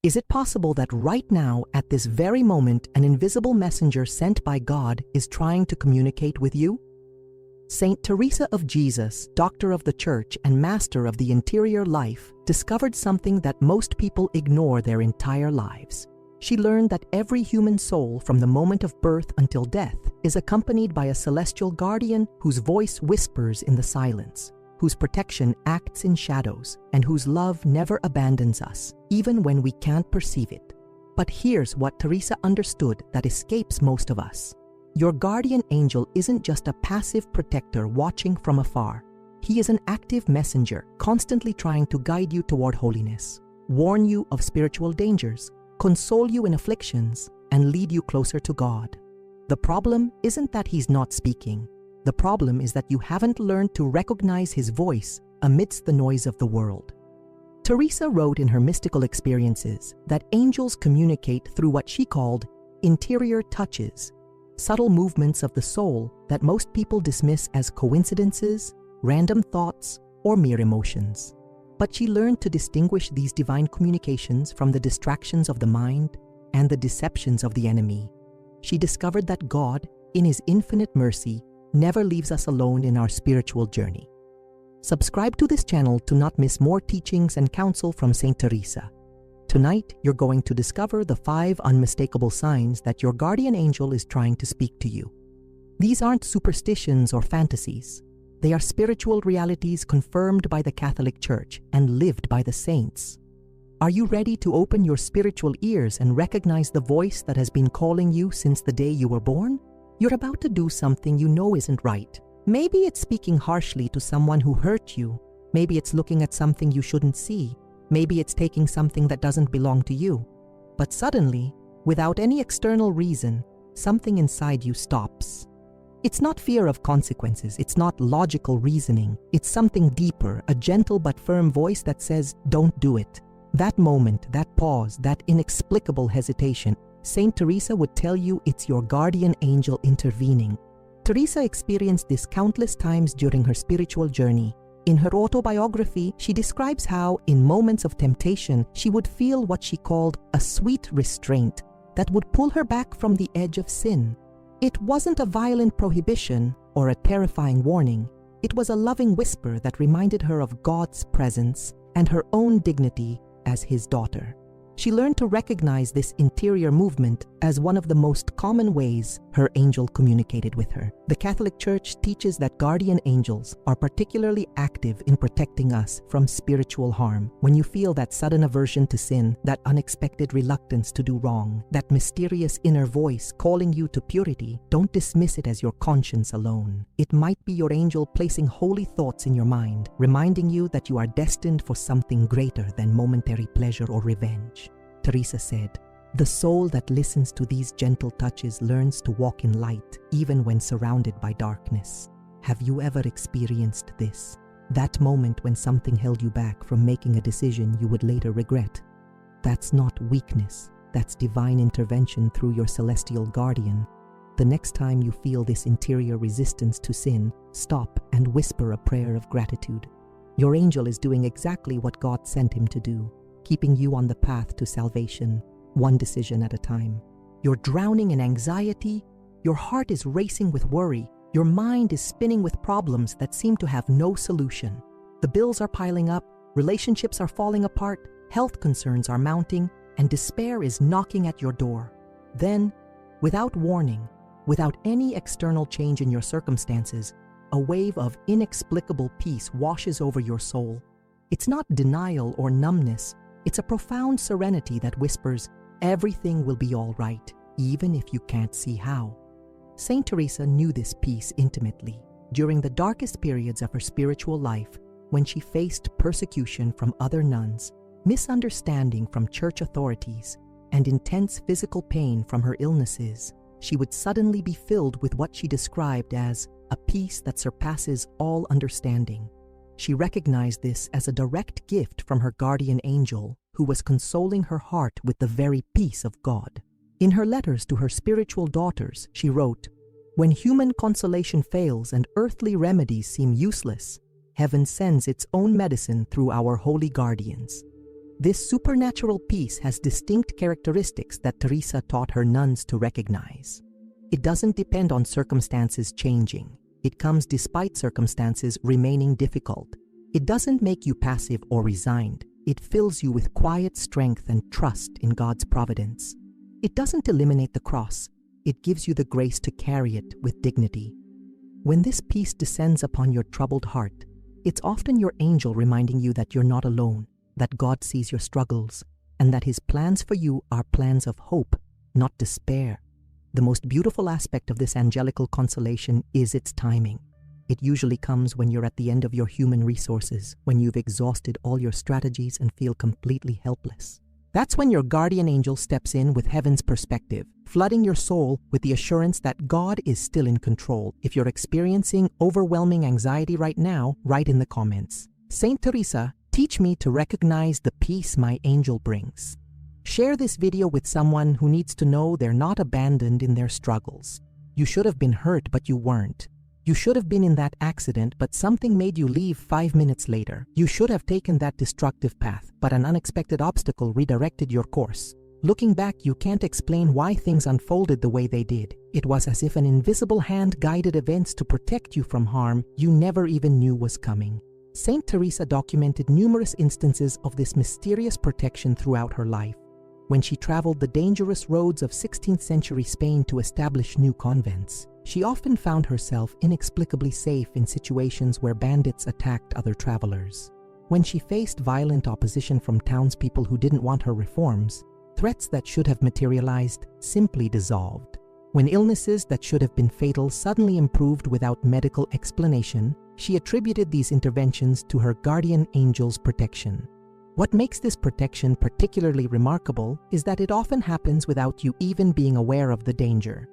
Is it possible that right now, at this very moment, an invisible messenger sent by God is trying to communicate with you? Saint Teresa of Jesus, doctor of the Church and master of the interior life, discovered something that most people ignore their entire lives. She learned that every human soul, from the moment of birth until death, is accompanied by a celestial guardian whose voice whispers in the silence, whose protection acts in shadows, and whose love never abandons us, even when we can't perceive it. But here's what Teresa understood that escapes most of us. Your guardian angel isn't just a passive protector watching from afar. He is an active messenger, constantly trying to guide you toward holiness, warn you of spiritual dangers, console you in afflictions, and lead you closer to God. The problem isn't that he's not speaking. The problem is that you haven't learned to recognize his voice amidst the noise of the world. Teresa wrote in her mystical experiences that angels communicate through what she called interior touches, subtle movements of the soul that most people dismiss as coincidences, random thoughts, or mere emotions. But she learned to distinguish these divine communications from the distractions of the mind and the deceptions of the enemy. She discovered that God, in his infinite mercy, never leaves us alone in our spiritual journey. Subscribe to this channel to not miss more teachings and counsel from Saint Teresa. Tonight, you're going to discover the 5 unmistakable signs that your guardian angel is trying to speak to you. These aren't superstitions or fantasies. They are spiritual realities confirmed by the Catholic Church and lived by the saints. Are you ready to open your spiritual ears and recognize the voice that has been calling you since the day you were born? You're about to do something you know isn't right. Maybe it's speaking harshly to someone who hurt you. Maybe it's looking at something you shouldn't see. Maybe it's taking something that doesn't belong to you. But suddenly, without any external reason, something inside you stops. It's not fear of consequences. It's not logical reasoning. It's something deeper, a gentle but firm voice that says, "Don't do it." That moment, that pause, that inexplicable hesitation, Saint Teresa would tell you it's your guardian angel intervening. Teresa experienced this countless times during her spiritual journey. In her autobiography, she describes how, in moments of temptation, she would feel what she called a sweet restraint that would pull her back from the edge of sin. It wasn't a violent prohibition or a terrifying warning. It was a loving whisper that reminded her of God's presence and her own dignity as his daughter. She learned to recognize this interior movement as one of the most common ways her angel communicated with her. The Catholic Church teaches that guardian angels are particularly active in protecting us from spiritual harm. When you feel that sudden aversion to sin, that unexpected reluctance to do wrong, that mysterious inner voice calling you to purity, don't dismiss it as your conscience alone. It might be your angel placing holy thoughts in your mind, reminding you that you are destined for something greater than momentary pleasure or revenge. Teresa said, "The soul that listens to these gentle touches learns to walk in light, even when surrounded by darkness." Have you ever experienced this? That moment when something held you back from making a decision you would later regret? That's not weakness. That's divine intervention through your celestial guardian. The next time you feel this interior resistance to sin, stop and whisper a prayer of gratitude. Your angel is doing exactly what God sent him to do, keeping you on the path to salvation, one decision at a time. You're drowning in anxiety, your heart is racing with worry, your mind is spinning with problems that seem to have no solution. The bills are piling up, relationships are falling apart, health concerns are mounting, and despair is knocking at your door. Then, without warning, without any external change in your circumstances, a wave of inexplicable peace washes over your soul. It's not denial or numbness. It's a profound serenity that whispers, everything will be all right, even if you can't see how. Saint Teresa knew this peace intimately during the darkest periods of her spiritual life, when she faced persecution from other nuns, misunderstanding from church authorities, and intense physical pain from her illnesses. She would suddenly be filled with what she described as a peace that surpasses all understanding. She recognized this as a direct gift from her guardian angel, who was consoling her heart with the very peace of God. In her letters to her spiritual daughters, she wrote, "When human consolation fails and earthly remedies seem useless, heaven sends its own medicine through our holy guardians. This supernatural peace has distinct characteristics that Teresa taught her nuns to recognize. It doesn't depend on circumstances changing. It comes despite circumstances remaining difficult. It doesn't make you passive or resigned. It fills you with quiet strength and trust in God's providence. It doesn't eliminate the cross. It gives you the grace to carry it with dignity. When this peace descends upon your troubled heart, it's often your angel reminding you that you're not alone, that God sees your struggles, and that His plans for you are plans of hope, not despair. The most beautiful aspect of this angelical consolation is its timing. It usually comes when you're at the end of your human resources, when you've exhausted all your strategies and feel completely helpless. That's when your guardian angel steps in with heaven's perspective, flooding your soul with the assurance that God is still in control. If you're experiencing overwhelming anxiety right now, write in the comments, "Saint Teresa, teach me to recognize the peace my angel brings." Share this video with someone who needs to know they're not abandoned in their struggles. You should have been hurt, but you weren't. You should have been in that accident, but something made you leave 5 minutes later. You should have taken that destructive path, but an unexpected obstacle redirected your course. Looking back, you can't explain why things unfolded the way they did. It was as if an invisible hand guided events to protect you from harm you never even knew was coming. Saint Teresa documented numerous instances of this mysterious protection throughout her life. When she traveled the dangerous roads of 16th century Spain to establish new convents, she often found herself inexplicably safe in situations where bandits attacked other travelers. When she faced violent opposition from townspeople who didn't want her reforms, threats that should have materialized simply dissolved. When illnesses that should have been fatal suddenly improved without medical explanation, she attributed these interventions to her guardian angel's protection. What makes this protection particularly remarkable is that it often happens without you even being aware of the danger.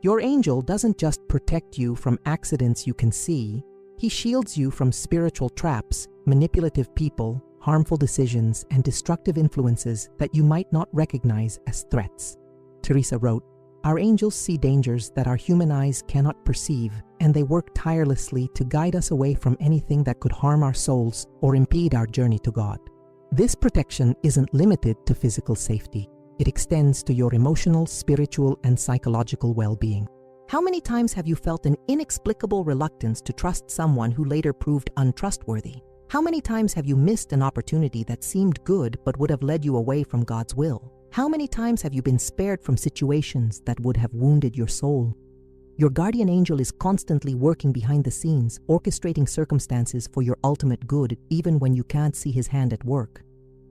Your angel doesn't just protect you from accidents you can see, he shields you from spiritual traps, manipulative people, harmful decisions, and destructive influences that you might not recognize as threats. Teresa wrote, "Our angels see dangers that our human eyes cannot perceive, and they work tirelessly to guide us away from anything that could harm our souls or impede our journey to God." This protection isn't limited to physical safety. It extends to your emotional, spiritual, and psychological well-being. How many times have you felt an inexplicable reluctance to trust someone who later proved untrustworthy? How many times have you missed an opportunity that seemed good but would have led you away from God's will? How many times have you been spared from situations that would have wounded your soul? Your guardian angel is constantly working behind the scenes, orchestrating circumstances for your ultimate good, even when you can't see his hand at work.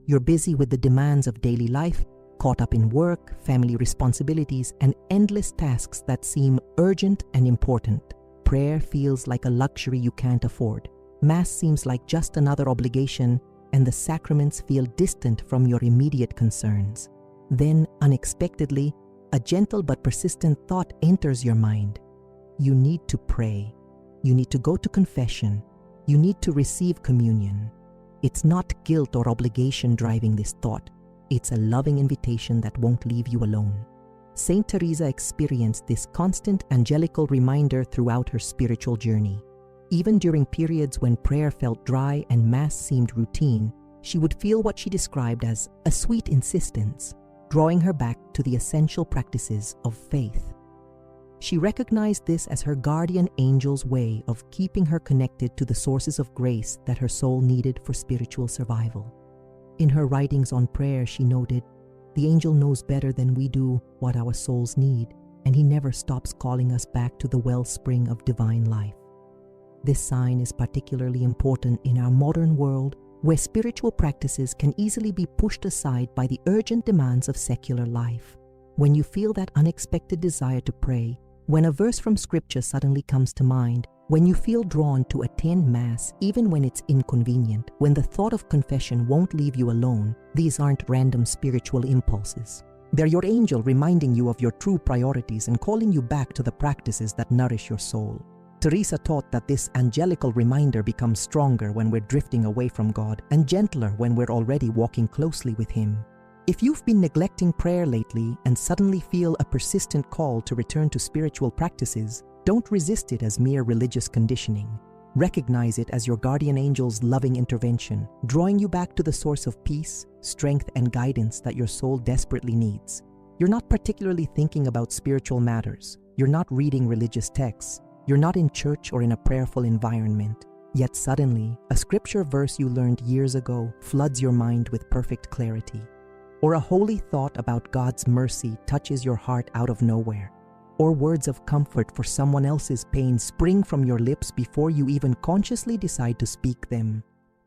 You're busy with the demands of daily life, caught up in work, family responsibilities, and endless tasks that seem urgent and important. Prayer feels like a luxury you can't afford. Mass seems like just another obligation, and the sacraments feel distant from your immediate concerns. Then, unexpectedly, a gentle but persistent thought enters your mind. You need to pray. You need to go to confession. You need to receive communion. It's not guilt or obligation driving this thought. It's a loving invitation that won't leave you alone. Saint Teresa experienced this constant angelical reminder throughout her spiritual journey. Even during periods when prayer felt dry and Mass seemed routine, she would feel what she described as a sweet insistence, drawing her back to the essential practices of faith. She recognized this as her guardian angel's way of keeping her connected to the sources of grace that her soul needed for spiritual survival. In her writings on prayer, she noted, "The angel knows better than we do what our souls need, and he never stops calling us back to the wellspring of divine life." This sign is particularly important in our modern world, where spiritual practices can easily be pushed aside by the urgent demands of secular life. When you feel that unexpected desire to pray, when a verse from Scripture suddenly comes to mind, when you feel drawn to attend Mass even when it's inconvenient, when the thought of confession won't leave you alone, these aren't random spiritual impulses. They're your angel reminding you of your true priorities and calling you back to the practices that nourish your soul. Teresa taught that this angelical reminder becomes stronger when we're drifting away from God and gentler when we're already walking closely with Him. If you've been neglecting prayer lately and suddenly feel a persistent call to return to spiritual practices, don't resist it as mere religious conditioning. Recognize it as your guardian angel's loving intervention, drawing you back to the source of peace, strength, and guidance that your soul desperately needs. You're not particularly thinking about spiritual matters. You're not reading religious texts. You're not in church or in a prayerful environment. Yet suddenly, a scripture verse you learned years ago floods your mind with perfect clarity. Or a holy thought about God's mercy touches your heart out of nowhere. Or words of comfort for someone else's pain spring from your lips before you even consciously decide to speak them.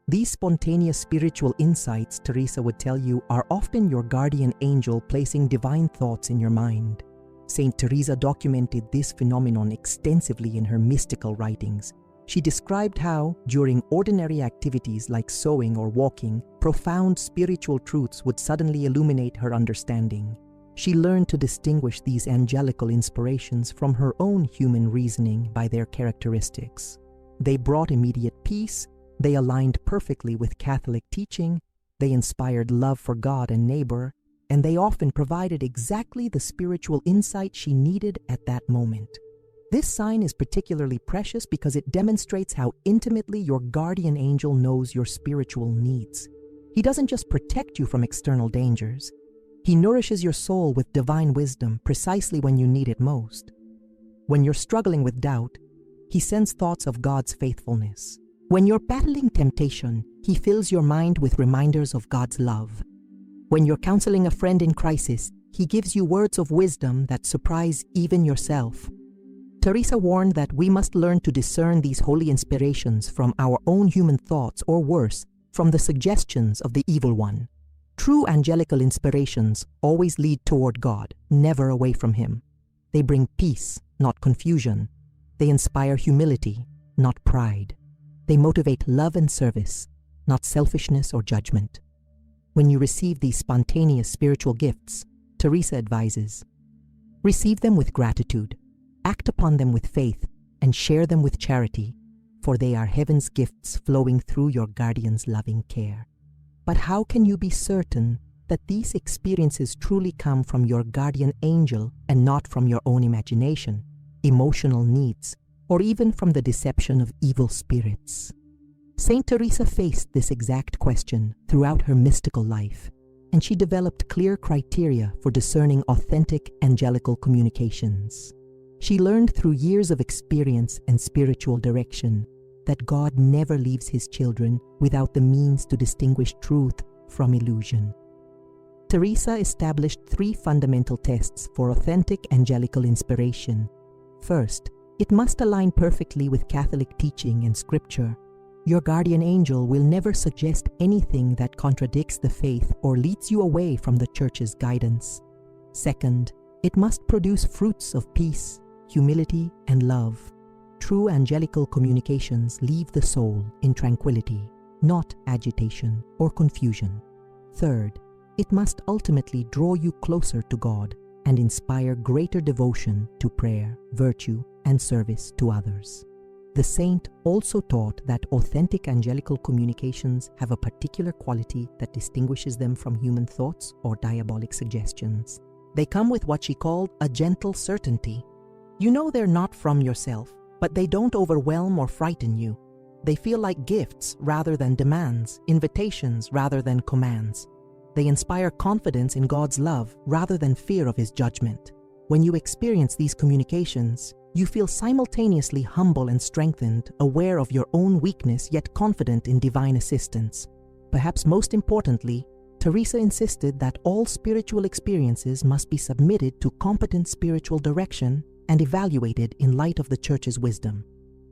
These spontaneous spiritual insights, Teresa would tell you, are often your guardian angel placing divine thoughts in your mind. Saint Teresa documented this phenomenon extensively in her mystical writings. She described how, during ordinary activities like sewing or walking, profound spiritual truths would suddenly illuminate her understanding. She learned to distinguish these angelical inspirations from her own human reasoning by their characteristics. They brought immediate peace, they aligned perfectly with Catholic teaching, they inspired love for God and neighbor, and they often provided exactly the spiritual insight she needed at that moment. This sign is particularly precious because it demonstrates how intimately your guardian angel knows your spiritual needs. He doesn't just protect you from external dangers. He nourishes your soul with divine wisdom precisely when you need it most. When you're struggling with doubt, he sends thoughts of God's faithfulness. When you're battling temptation, he fills your mind with reminders of God's love. When you're counseling a friend in crisis, he gives you words of wisdom that surprise even yourself. Teresa warned that we must learn to discern these holy inspirations from our own human thoughts, or worse, from the suggestions of the evil one. True angelical inspirations always lead toward God, never away from Him. They bring peace, not confusion. They inspire humility, not pride. They motivate love and service, not selfishness or judgment. When you receive these spontaneous spiritual gifts, Teresa advises, receive them with gratitude, act upon them with faith, and share them with charity, for they are heaven's gifts flowing through your guardian's loving care. But how can you be certain that these experiences truly come from your guardian angel and not from your own imagination, emotional needs, or even from the deception of evil spirits? Saint Teresa faced this exact question throughout her mystical life, and she developed clear criteria for discerning authentic angelical communications. She learned through years of experience and spiritual direction that God never leaves His children without the means to distinguish truth from illusion. Teresa established 3 fundamental tests for authentic angelical inspiration. First, it must align perfectly with Catholic teaching and scripture. Your guardian angel will never suggest anything that contradicts the faith or leads you away from the Church's guidance. Second, it must produce fruits of peace, humility, and love. True angelical communications leave the soul in tranquility, not agitation or confusion. Third, it must ultimately draw you closer to God and inspire greater devotion to prayer, virtue, and service to others. The saint also taught that authentic angelical communications have a particular quality that distinguishes them from human thoughts or diabolic suggestions. They come with what she called a gentle certainty. You know they're not from yourself, but they don't overwhelm or frighten you. They feel like gifts rather than demands, invitations rather than commands. They inspire confidence in God's love rather than fear of His judgment. When you experience these communications, you feel simultaneously humble and strengthened, aware of your own weakness yet confident in divine assistance. Perhaps most importantly, Teresa insisted that all spiritual experiences must be submitted to competent spiritual direction and evaluated in light of the Church's wisdom.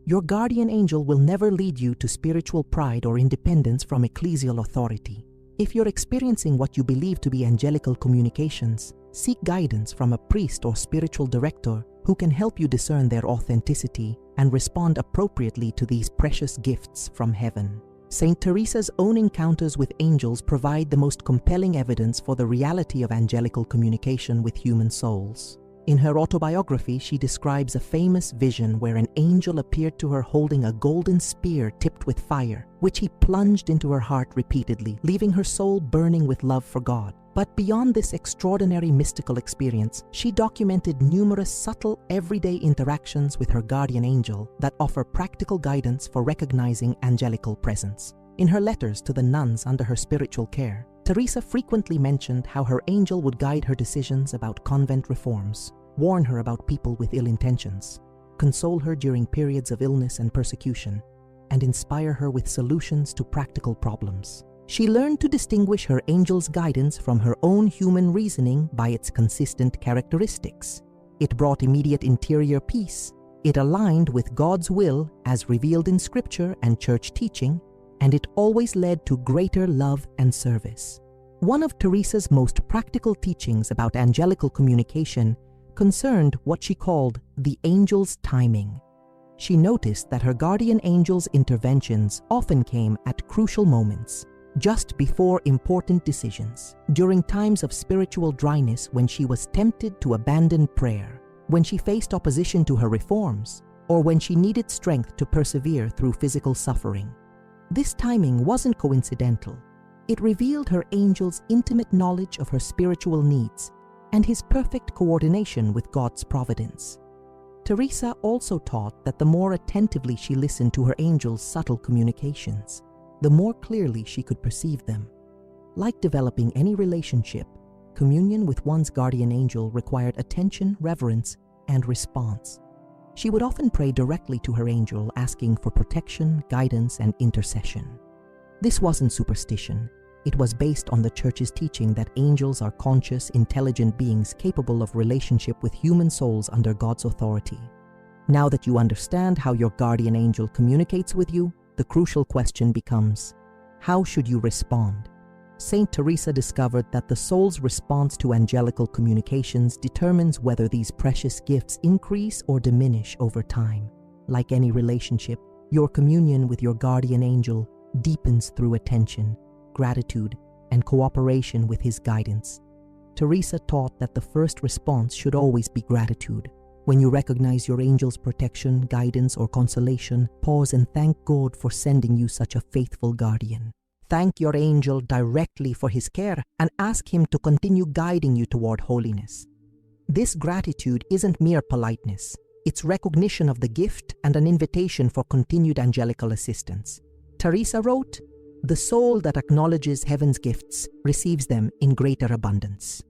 Your guardian angel will never lead you to spiritual pride or independence from ecclesial authority. If you're experiencing what you believe to be angelical communications, seek guidance from a priest or spiritual director who can help you discern their authenticity and respond appropriately to these precious gifts from heaven. Saint Teresa's own encounters with angels provide the most compelling evidence for the reality of angelical communication with human souls. In her autobiography, she describes a famous vision where an angel appeared to her holding a golden spear tipped with fire, which he plunged into her heart repeatedly, leaving her soul burning with love for God. But beyond this extraordinary mystical experience, she documented numerous subtle, everyday interactions with her guardian angel that offer practical guidance for recognizing angelical presence. In her letters to the nuns under her spiritual care, Teresa frequently mentioned how her angel would guide her decisions about convent reforms, warn her about people with ill intentions, console her during periods of illness and persecution, and inspire her with solutions to practical problems. She learned to distinguish her angel's guidance from her own human reasoning by its consistent characteristics. It brought immediate interior peace. It aligned with God's will as revealed in Scripture and church teaching, and it always led to greater love and service. One of Teresa's most practical teachings about angelical communication concerned what she called the angel's timing. She noticed that her guardian angel's interventions often came at crucial moments, just before important decisions, during times of spiritual dryness when she was tempted to abandon prayer, when she faced opposition to her reforms, or when she needed strength to persevere through physical suffering. This timing wasn't coincidental. It revealed her angel's intimate knowledge of her spiritual needs and his perfect coordination with God's providence. Teresa also taught that the more attentively she listened to her angel's subtle communications, the more clearly she could perceive them. Like developing any relationship, communion with one's guardian angel required attention, reverence, and response. She would often pray directly to her angel, asking for protection, guidance, and intercession. This wasn't superstition. It was based on the Church's teaching that angels are conscious, intelligent beings capable of relationship with human souls under God's authority. Now that you understand how your guardian angel communicates with you, the crucial question becomes, how should you respond? Saint Teresa discovered that the soul's response to angelical communications determines whether these precious gifts increase or diminish over time. Like any relationship, your communion with your guardian angel deepens through attention, gratitude, and cooperation with his guidance. Teresa taught that the first response should always be gratitude. When you recognize your angel's protection, guidance, or consolation, pause and thank God for sending you such a faithful guardian. Thank your angel directly for his care and ask him to continue guiding you toward holiness. This gratitude isn't mere politeness. It's recognition of the gift and an invitation for continued angelical assistance. Teresa wrote, "The soul that acknowledges heaven's gifts receives them in greater abundance."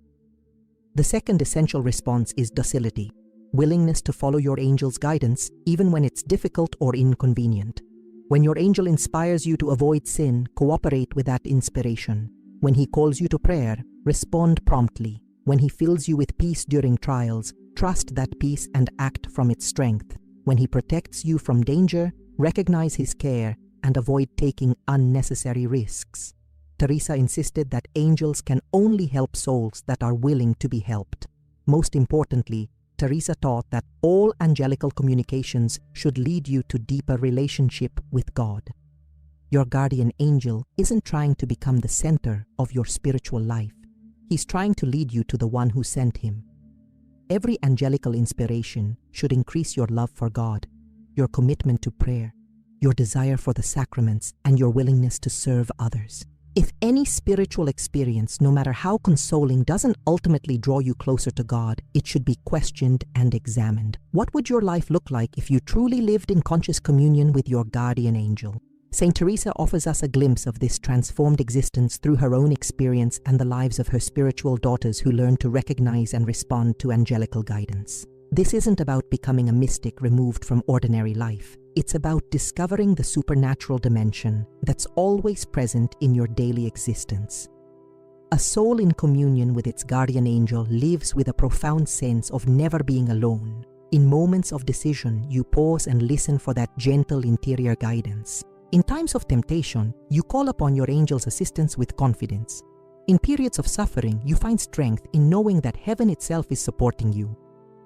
The second essential response is docility, willingness to follow your angel's guidance even when it's difficult or inconvenient. When your angel inspires you to avoid sin, cooperate with that inspiration. When he calls you to prayer, respond promptly. When he fills you with peace during trials, trust that peace and act from its strength. When he protects you from danger, recognize his care and avoid taking unnecessary risks. Teresa insisted that angels can only help souls that are willing to be helped. Most importantly, Teresa taught that all angelical communications should lead you to deeper relationship with God. Your guardian angel isn't trying to become the center of your spiritual life. He's trying to lead you to the one who sent him. Every angelical inspiration should increase your love for God, your commitment to prayer, your desire for the sacraments, and your willingness to serve others. If any spiritual experience, no matter how consoling, doesn't ultimately draw you closer to God, it should be questioned and examined. What would your life look like if you truly lived in conscious communion with your guardian angel? Saint Teresa offers us a glimpse of this transformed existence through her own experience and the lives of her spiritual daughters who learned to recognize and respond to angelical guidance. This isn't about becoming a mystic removed from ordinary life. It's about discovering the supernatural dimension that's always present in your daily existence. A soul in communion with its guardian angel lives with a profound sense of never being alone. In moments of decision, you pause and listen for that gentle interior guidance. In times of temptation, you call upon your angel's assistance with confidence. In periods of suffering, you find strength in knowing that heaven itself is supporting you.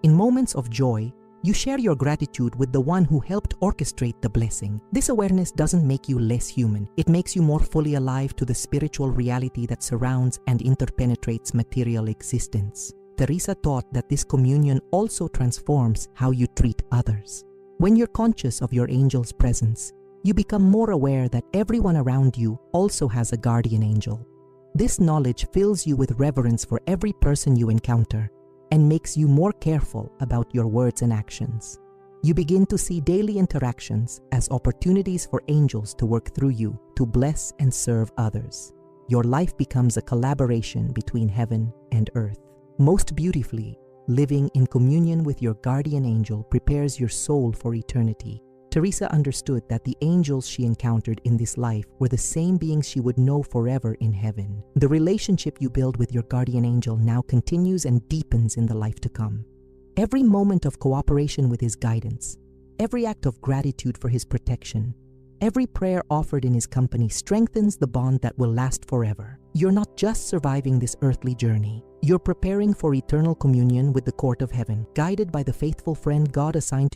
In moments of joy, you share your gratitude with the one who helped orchestrate the blessing. This awareness doesn't make you less human. It makes you more fully alive to the spiritual reality that surrounds and interpenetrates material existence. Teresa taught that this communion also transforms how you treat others. When you're conscious of your angel's presence, you become more aware that everyone around you also has a guardian angel. This knowledge fills you with reverence for every person you encounter and makes you more careful about your words and actions. You begin to see daily interactions as opportunities for angels to work through you to bless and serve others. Your life becomes a collaboration between heaven and earth. Most beautifully, living in communion with your guardian angel prepares your soul for eternity. Teresa understood that the angels she encountered in this life were the same beings she would know forever in heaven. The relationship you build with your guardian angel now continues and deepens in the life to come. Every moment of cooperation with his guidance, every act of gratitude for his protection, every prayer offered in his company strengthens the bond that will last forever. You're not just surviving this earthly journey. You're preparing for eternal communion with the court of heaven, guided by the faithful friend God assigned to